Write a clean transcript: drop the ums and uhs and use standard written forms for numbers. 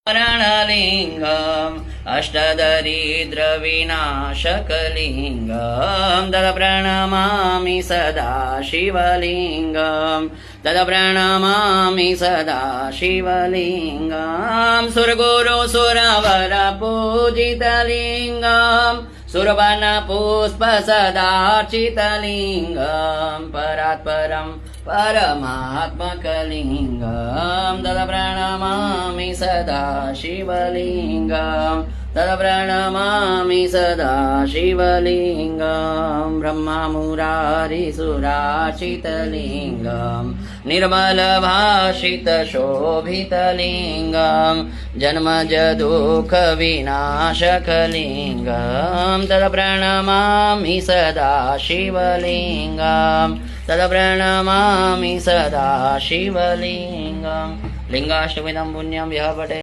मरणलिङ्गम् अष्टदरिद्रविनाशकलिङ्गम् तत्प्रणमामि सदा शिवलिङ्गम् तत्प्रणमामि सदा शिवलिङ्गम् सुरगुरु सुरवर पूजितलिङ्गम् सुरवनपुष्प सदार्चितलिङ्गम् परात्परम् परमात्मकलिङ्गम् तत्प्रणमामि सदा शिवलिङ्गम् तत्प्रणमामि सदा शिवलिङ्गम् ब्रह्ममुरारिसुरार्चितलिङ्गम् निर्मलभाषितशोभितलिङ्गम् जन्मजदुःखविनाशकलिङ्गम् तत्प्रणमामि सदा शिवलिङ्गम् तत्प्रणमामि सदा शिवलिङ्गम् लिङ्गाष्टमिदं पुण्यं यः पठेत्